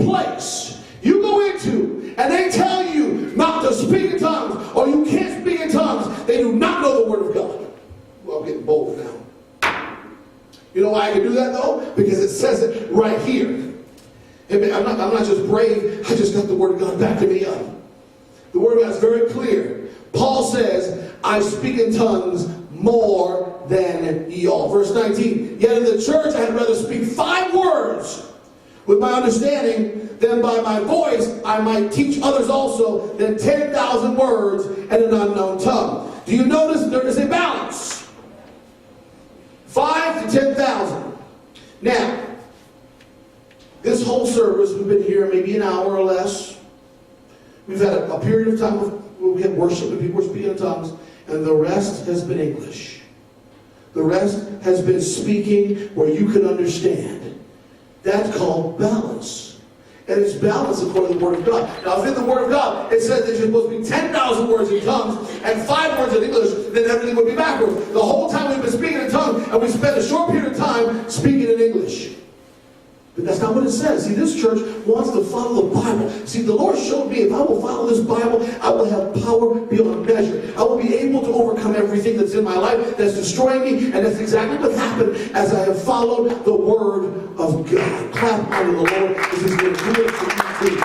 place you go into and they tell you not to speak in tongues or you can't speak in tongues, they do not know the Word of God. Well, I'm getting bold now. You know why I can do that though? Because it says it right here. I'm not just brave, I just got the Word of God backing me up. The Word of God is very clear. Paul says, I speak in tongues more than ye all. Verse 19, yet in the church I had rather speak 5 words with my understanding than by my voice I might teach others also than 10,000 words and an unknown tongue. Do you notice there is a balance? 5 to 10,000. Now, this whole service, we've been here maybe an hour or less. We've had a period of time where we had worship and people were speaking in tongues, and the rest has been English. The rest has been speaking where you can understand. That's called balance. And it's balance according to the Word of God. Now, if in the Word of God it says that you're supposed to be 10,000 words in tongues and 5 words in English, then everything would be backwards. The whole time we've been speaking in tongues, and we spent a short period of time speaking in English. But that's not what it says. See, this church wants to follow the Bible. See, the Lord showed me if I will follow this Bible, I will have power beyond measure. I will be able to overcome everything that's in my life that's destroying me. And that's exactly what happened as I have followed the Word of God. Clap unto the Lord. This is going to do it for you too.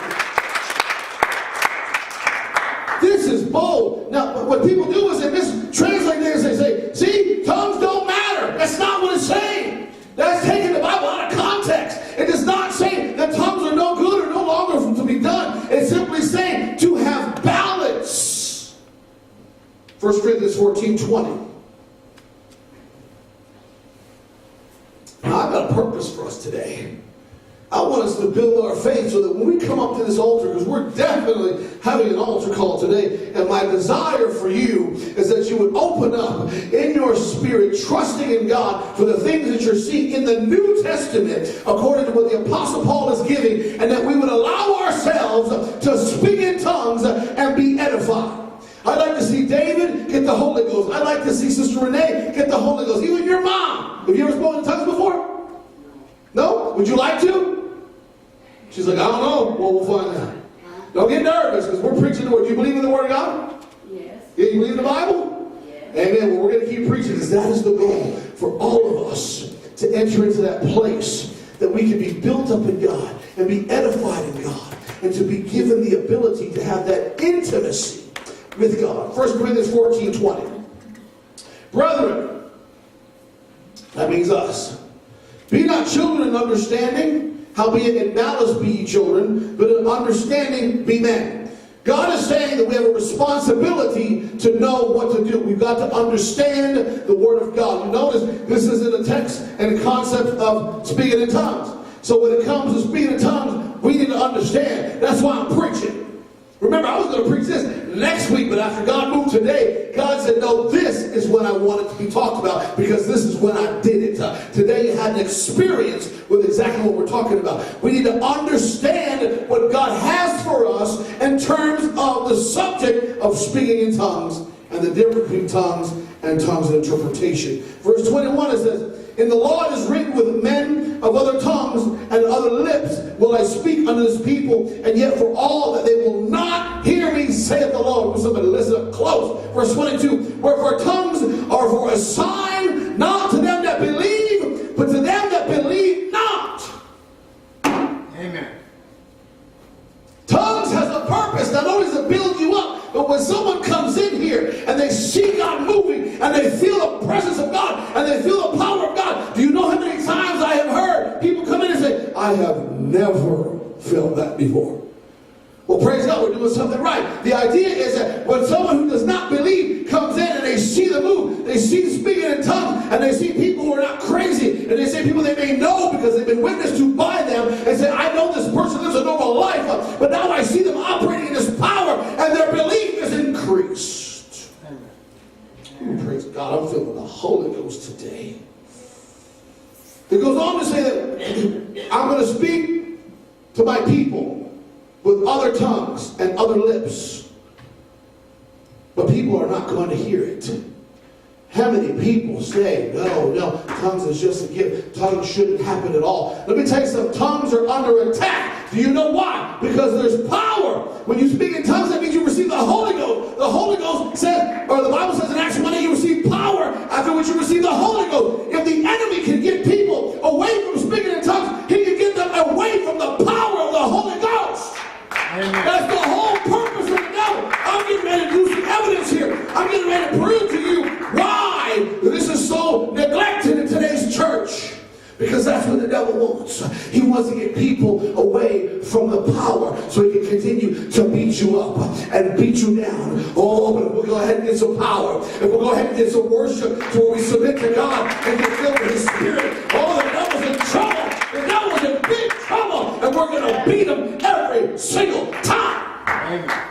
This is bold. Now, what people do is they mistranslate this. They say, see, tongues don't matter. That's not what it's saying. That's taking the Bible out of context. It does not say that tongues are no good or no longer to be done. It's simply saying to have balance. 1 Corinthians 14:20. Now, I've got a purpose for us today. I want us to build our faith so that when we come up to this altar, because we're definitely having an altar call today, and my desire for you is that you would open up in your spirit, trusting in God for the things that you're seeing in the New Testament, according to what the Apostle Paul is giving, and that we would allow ourselves to speak in tongues and be edified. I'd like to see David get the Holy Ghost. I'd like to see Sister Renee get the Holy Ghost. Even your mom. Have you ever spoken in tongues before? No? Would you like to? She's like, I don't know. Well, we'll find out. Don't get nervous because we're preaching the Word. Do you believe in the Word of God? Yes. Yeah, you believe in the Bible? Yes. Amen. Well, we're going to keep preaching because that is the goal for all of us to enter into that place that we can be built up in God and be edified in God and to be given the ability to have that intimacy with God. 1 Corinthians 14:20. Brethren, that means us. Be not children in understanding, howbeit in malice be ye children, but in understanding be men. God is saying that we have a responsibility to know what to do. We've got to understand the Word of God. You notice this is in the text and the concept of speaking in tongues. So when it comes to speaking in tongues, we need to understand. That's why I'm preaching. Remember, I was going to preach this next week, but after God moved today, God said, no, this is what I wanted to be talked about because this is when I did it. Today you had an experience with exactly what we're talking about. We need to understand what God has for us in terms of the subject of speaking in tongues and the difference between tongues and tongues and interpretation. Verse 21, it says, in the law it is written, with men of other tongues and other lips will I speak unto this people, and yet for all that they will not hear me, saith the Lord. Will somebody listen up close? Verse 22, wherefore tongues are for a sign, not to them that believe, but to them that believe not. Amen. Tongues has a purpose, not only to build you up, but when someone comes in here and they see God moving and they feel the presence of God and they feel the power of God, do you know how many times I have heard people come in and say, I have never felt that before? Well, praise God, we're doing something right. The idea is that when someone who does not believe comes in and they see the move, they see the speaking in tongues, and they see people who are not crazy, and they see people they may know because they've been witnessed to by them, and say, I know this person lives a normal life, but now I see them operating in this power, and their belief is increased. Ooh, praise God, I'm feeling the Holy Ghost today. It goes on to say that I'm going to speak to my people with other tongues and other lips, but people are not going to hear it. How many people say, no, tongues is just a gift. Tongues shouldn't happen at all. Let me tell you something. Tongues are under attack Do you know why? Because there's power. When you speak in tongues, that means you receive the Holy Ghost. The Holy Ghost says, or the Bible says in Acts 1, you receive power, after which you receive the Holy Ghost. If the enemy can get people away from speaking in tongues, he can get them away from the power of the Holy Ghost. Amen. That's the whole purpose of the devil. I'm getting ready to do some evidence here. I'm getting ready to prove to you why this is so neglected in today's church. Because that's what the devil wants. He wants to get people away from the power so he can continue to beat you up and beat you down. Oh, but we'll go ahead and get some power. And we'll go ahead and get some worship to where we submit to God and get filled with His Spirit. Oh, the devil's in trouble. The devil's in big trouble. And we're going to beat him every single time. Amen.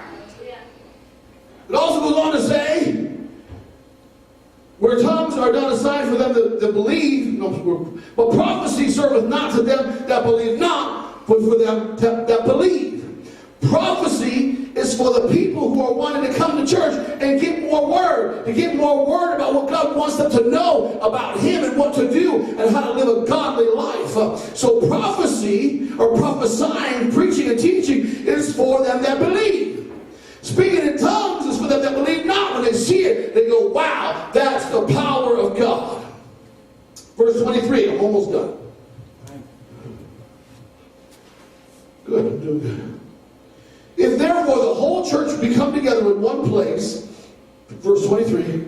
It also goes on to say, where tongues are not a sign for them that believe, but prophecy serveth not to them that believe not, but for them that believe. Prophecy is for the people who are wanting to come to church and get more word, to get more word about what God wants them to know about Him and what to do and how to live a godly life. So prophecy, or prophesying, preaching and teaching, is for them that believe. Speaking in tongues is for them that believe not. When they see it, they go, wow, that's the power of God. Verse 23, I'm almost done. Good, I'm doing good. If therefore the whole church be come together in one place, verse 23,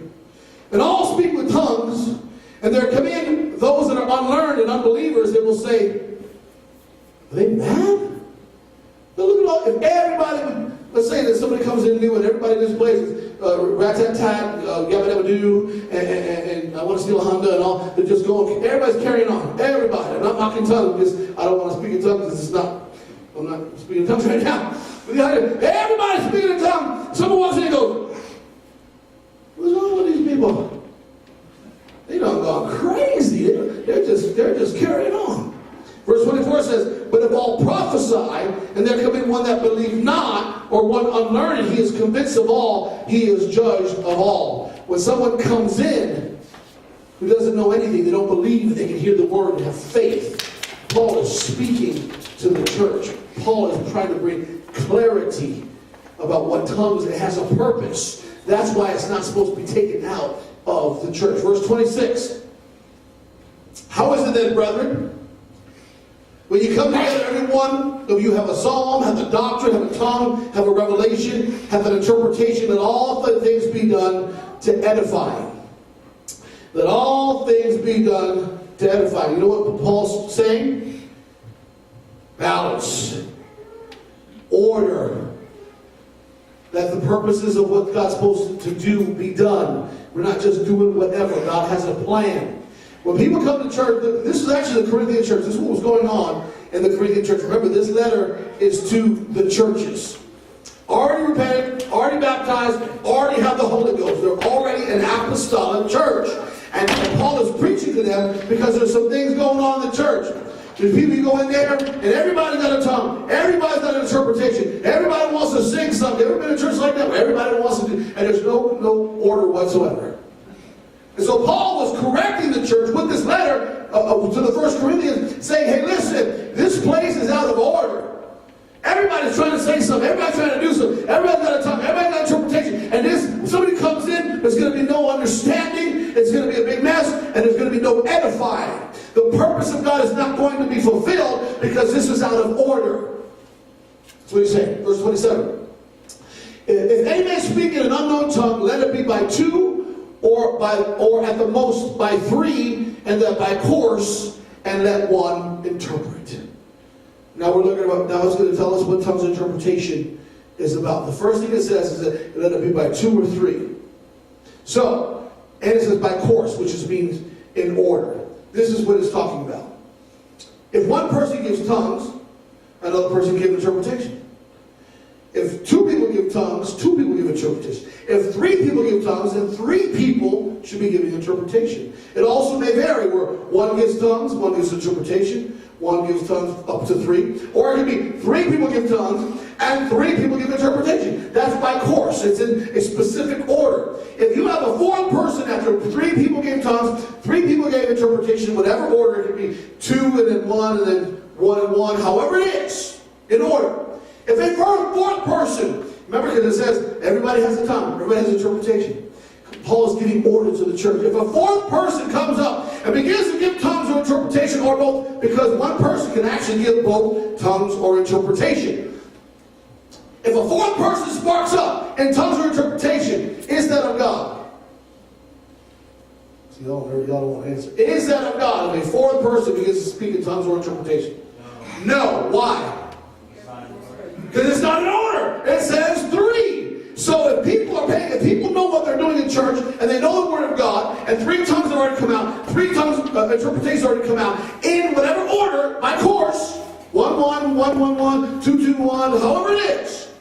and all speak with tongues, and there come in those that are unlearned and unbelievers, they will say, are they mad? Now look at all, if everybody would, let's say that somebody comes in new and everybody in this place is rat-tat-tat, yabba-dabba-doo, and I want to steal a Honda and all, they're just going, everybody's carrying on. Everybody. I'm not mocking tongues because I don't want to speak in tongues because it's not, I'm not speaking in tongues right now. But everybody's speaking in tongues. Someone walks in and goes, what's wrong with these people? They done gone crazy. They're just carrying on. Verse 24 says, but if all prophesy, and there come in one that believe not, or one unlearned, he is convinced of all, he is judged of all. When someone comes in who doesn't know anything, they don't believe they can hear the word and have faith. Paul is speaking to the church. Paul is trying to bring clarity about what tongues, it has a purpose. That's why it's not supposed to be taken out of the church. Verse 26. How is it then, brethren? When you come together, every one of you have a psalm, have a doctrine, have a tongue, have a revelation, have an interpretation, let all things be done to edify. Let all things be done to edify. You know what Paul's saying? Balance. Order. That the purposes of what God's supposed to do be done. We're not just doing whatever. God has a plan. When people come to church, this is actually the Corinthian church. This is what was going on in the Corinthian church. Remember, this letter is to the churches. Already repented, already baptized, already have the Holy Ghost. They're already an apostolic church. And Paul is preaching to them because there's some things going on in the church. There's people who go in there, and everybody's got a tongue. Everybody's got an interpretation. Everybody wants to sing something. Ever been in a church like that where everybody wants to do, and there's no order whatsoever. And so Paul was correcting the church with this letter to the First Corinthians, saying, hey, listen, this place is out of order. Everybody's trying to say something. Everybody's trying to do something. Everybody's got a tongue. Everybody's got interpretation. And when somebody comes in, there's going to be no understanding. It's going to be a big mess. And there's going to be no edifying. The purpose of God is not going to be fulfilled because this is out of order. That's what he's saying. Verse 27. If any man speak in an unknown tongue, let it be by two, or at the most by three, and that by course, and let one interpret. Now we're looking about, now it's going to tell us what tongues interpretation is about. The first thing it says is that let it be by two or three. So, and it says by course, which means in order. This is what it's talking about. If one person gives tongues, another person gives interpretation. If two people give tongues, two people give interpretation. If three people give tongues, then three people should be giving interpretation. It also may vary where one gives tongues, one gives interpretation, one gives tongues up to three. Or it could be three people give tongues and three people give interpretation. That's by course. It's in a specific order. If you have a fourth person after three people gave tongues, three people gave interpretation, whatever order, it could be two and then one and then one and one, however it is. in order. If a fourth person, remember, because it says everybody has a tongue, everybody has interpretation. Paul is giving order to the church. If a fourth person comes up and begins to give tongues or interpretation, or both, because one person can actually give both tongues or interpretation. If a fourth person sparks up in tongues or interpretation, is that of God? See, y'all don't want to answer. Is that of God if a fourth person begins to speak in tongues or interpretation? No. Why? Because it's not in order. It says 3. So if people are paying, if people know what they're doing in church, and they know the Word of God, and 3 tongues have already come out, 3 tongues interpretations already come out, in whatever order, by course, 1-1, 1-1-1, 2-2-1, however it is.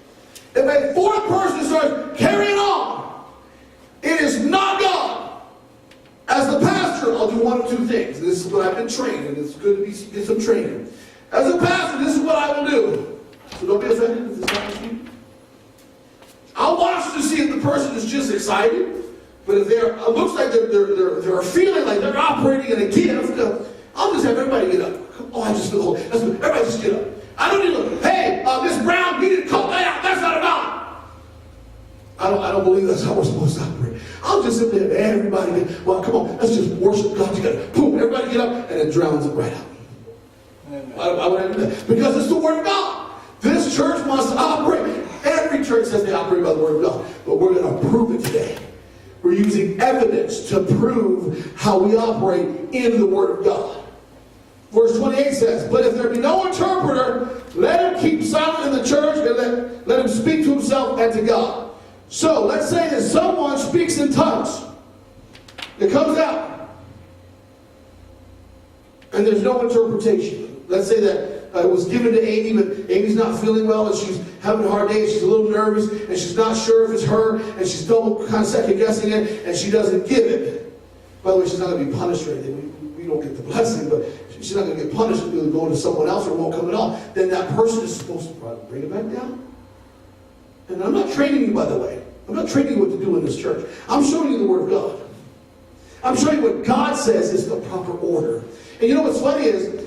If a fourth person starts carrying on, it is not God. As the pastor, I'll do one of 2 things. This is what I've been trained, and it's good to get some training. As a pastor, this is what I will do. So don't be offended if this happens to you. I'll watch to see if the person is just excited, but if it looks like they're feeling like they're operating in a gift, I'll just have everybody get up. Oh, I just feel cold. Everybody just get up. I don't need to look. Hey, Miss Brown, you need to cut that out. That's not a God. I don't believe that's how we're supposed to operate. I'll just simply have everybody get. Well, come on, let's just worship God together. Boom, everybody get up, and it drowns it right out. I wouldn't do that because it's the Word of God. This church must operate. Every church says they operate by the Word of God, but we're going to prove it today. We're using evidence to prove how we operate in the Word of God. Verse 28 says, but if there be no interpreter, let him keep silent in the church and let him speak to himself and to God. So let's say that someone speaks in tongues. It comes out. And there's no interpretation. Let's say that it was given to Amy, but Amy's not feeling well, and she's having a hard day, and she's a little nervous, and she's not sure if it's her, and she's double kind of second guessing it, and she doesn't give it. By the way, she's not going to be punished or anything. We don't get the blessing, but she's not going to get punished if it's going to someone else or it won't come at all. Then that person is supposed to bring it back down. And I'm not training you, by the way. I'm not training you what to do in this church. I'm showing you the Word of God. I'm showing you what God says is the proper order. And you know what's funny is,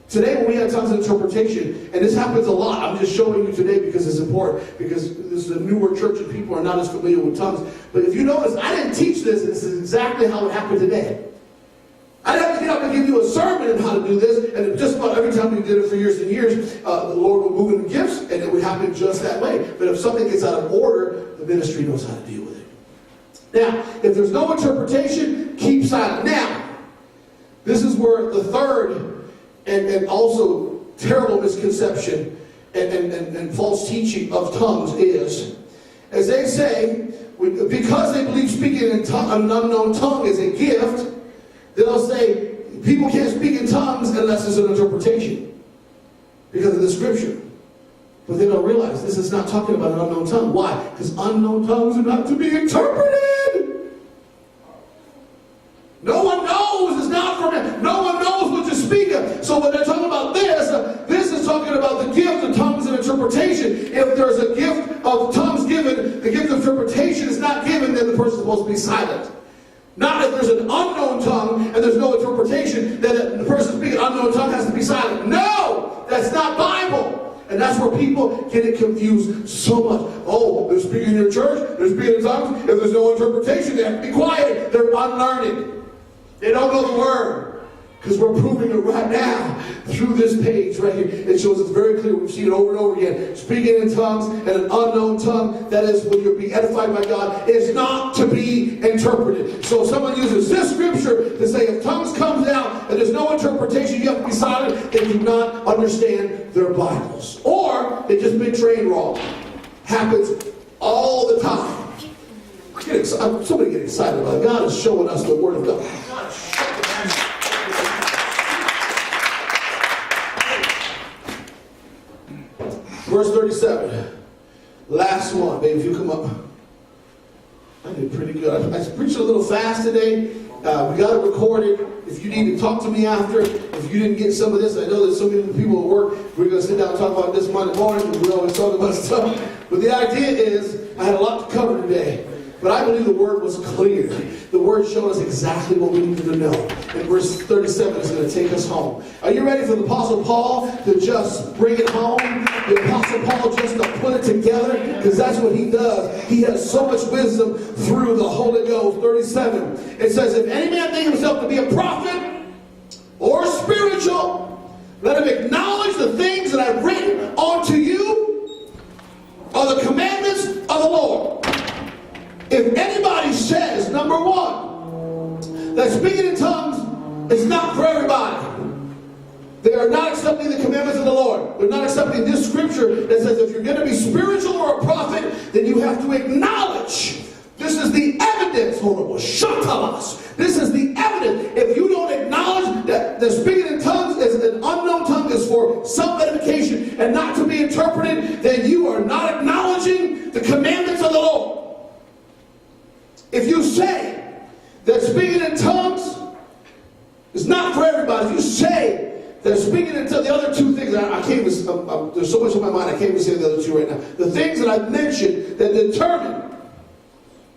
today when we had tongues of interpretation, and this happens a lot, I'm just showing you today because it's important, because this is a newer church and people are not as familiar with tongues. But if you notice, I didn't teach this, and this is exactly how it happened today. I didn't have to get up and give you a sermon on how to do this, and just about every time we did it for years and years, the Lord would move in the gifts, and it would happen just that way. But if something gets out of order, the ministry knows how to deal with it. Now, if there's no interpretation, keep silent. Now, this is where the third and also terrible misconception and false teaching of tongues is, as they say, because they believe speaking in an unknown tongue is a gift, they'll say people can't speak in tongues unless there's an interpretation because of the scripture. But they don't realize this is not talking about an unknown tongue. Why? Because unknown tongues are not to be interpreted. No one knows. It's not for me. No one knows what to speak of. So when they're talking about this, this is talking about the gift of tongues and interpretation. If there's a gift of tongues given, the gift of interpretation is not given, then the person's supposed to be silent. Not if there's an unknown tongue and there's no interpretation, then the person speaking an unknown tongue has to be silent. No! That's not Bible. And that's where people get it confused so much. Oh, they're speaking in your church, they're speaking in tongues. If there's no interpretation, they have to be quiet. They're unlearned. They don't know the Word. Because we're proving it right now through this page right here. It shows us very clear. We've seen it over and over again. Speaking in tongues and an unknown tongue, that is when you're being edified by God, is not to be interpreted. So if someone uses this scripture to say if tongues comes out and there's no interpretation, you have to be silent, they do not understand their Bibles. Or they've just been trained wrong. Happens all the time. Somebody get excited about it. God is showing us the Word of God. Verse 37. Last one. Baby, if you come up. I did pretty good. I preached a little fast today. We got it recorded. If you need to talk to me after, if you didn't get some of this, I know that so many people at work, we're going to sit down and talk about this Monday morning, because we always talk about stuff. But the idea is, I had a lot to cover today. But I believe the word was clear. The word showed us exactly what we needed to know. And verse 37 is going to take us home. Are you ready for the Apostle Paul to just bring it home? The Apostle Paul just to put it together? Because that's what he does. He has so much wisdom through the Holy Ghost. 37. It says, if any man think himself to be a prophet or spiritual, let him acknowledge the things that I've written unto you are the commandments of the Lord. If anybody says, number one, that speaking in tongues is not for everybody, they are not accepting the commandments of the Lord. They're not accepting this scripture that says if you're going to be spiritual or a prophet, then you have to acknowledge. This is the evidence. Hold on, shatalas. This is the evidence. If you don't acknowledge that the speaking in tongues is an unknown tongue is for self-edification and not to be interpreted, then you are not acknowledging the commandments of the Lord. If you say that speaking in tongues is not for everybody, if you say that speaking in tongues, the other two things, I can't even, there's so much on my mind, I can't even say the other two right now. The things that I've mentioned that determine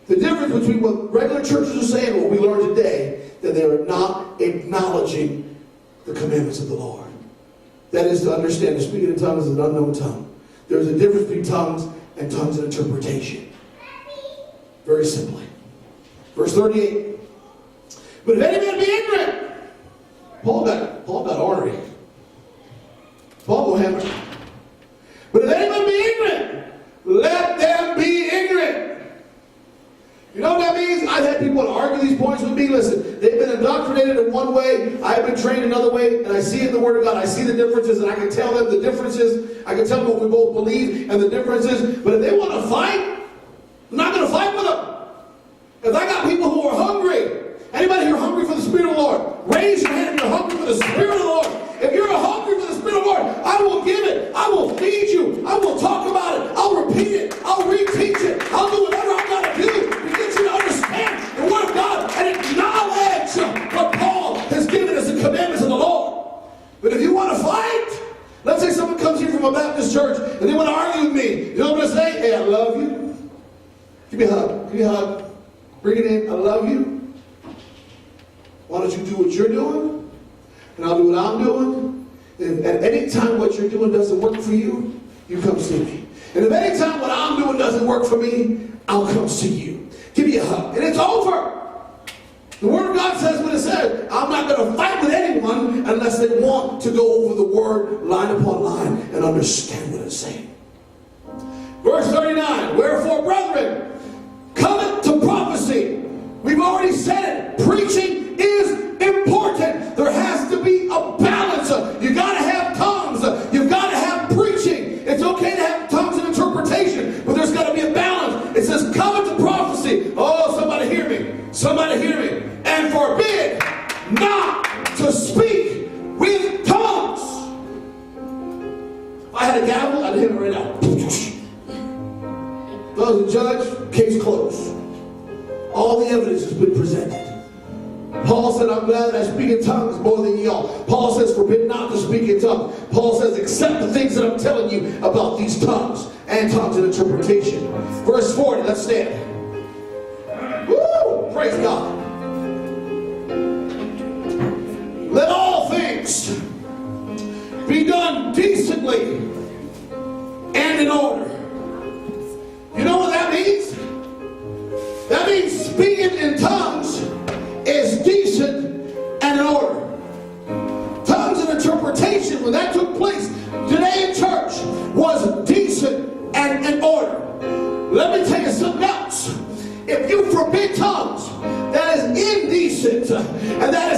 the difference between what regular churches are saying and what we learn today, that they are not acknowledging the commandments of the Lord. That is to understand that speaking in tongues is an unknown tongue. There's a difference between tongues and tongues and interpretation. Very simply. Verse 38. But if any man be ignorant, Paul got ornery. Paul will hammer. But if any man be ignorant, let them be ignorant. You know what that means? I've had people argue these points with me. Listen, they've been indoctrinated in one way. I've been trained another way. And I see in the Word of God, I see the differences. And I can tell them the differences. I can tell them what we both believe and the differences. But if they want to fight, I'm not going to fight with them. If I got people who are hungry, anybody here hungry for the Spirit of the Lord? Raise your hand if you're hungry for the Spirit of the Lord. If you're hungry for the Spirit of the Lord, I will give it. I will feed you. I will talk about it. I'll repeat it. I'll reteach it. I'll do whatever I've got to do to get you to understand the Word of God and acknowledge what Paul has given us, the commandments of the Lord. But if you want to fight, let's say someone comes here from a Baptist church and they want to argue with me. You know what I'm going to say? Hey, I love you. Give me a hug. Give me a hug. Bring it in. I love you. Why don't you do what you're doing? And I'll do what I'm doing. And at any time what you're doing doesn't work for you, you come see me. And if any time what I'm doing doesn't work for me, I'll come see you. Give me a hug. And it's over. The Word of God says what it says. I'm not going to fight with anyone unless they want to go over the Word line upon line and understand what it's saying. Verse 39. Wherefore, brethren, cometh to prophecy. We've already said it. Preaching is important. There has to be a balance. You got to have tongues. You've got to have preaching. It's okay to have tongues and interpretation, but there's got to be a balance. It says, cometh to prophecy. Oh, somebody hear me. Somebody hear me. And forbid not to speak with tongues. If I had a gavel, I'd hit it right now. If I was a judge, case closed. All the evidence has been presented. Paul said, I'm glad that I speak in tongues more than y'all. Paul says, forbid not to speak in tongues. Paul says, accept the things that I'm telling you about these tongues and tongues and interpretation. Verse 40, let's stand. Woo! Praise God. Let all things be done decently and in order. You know what that means? That means speaking in tongues is decent and in order. Tongues and interpretation, when that took place today in church, was decent and in order. Let me tell you something else. If you forbid tongues, that is indecent and that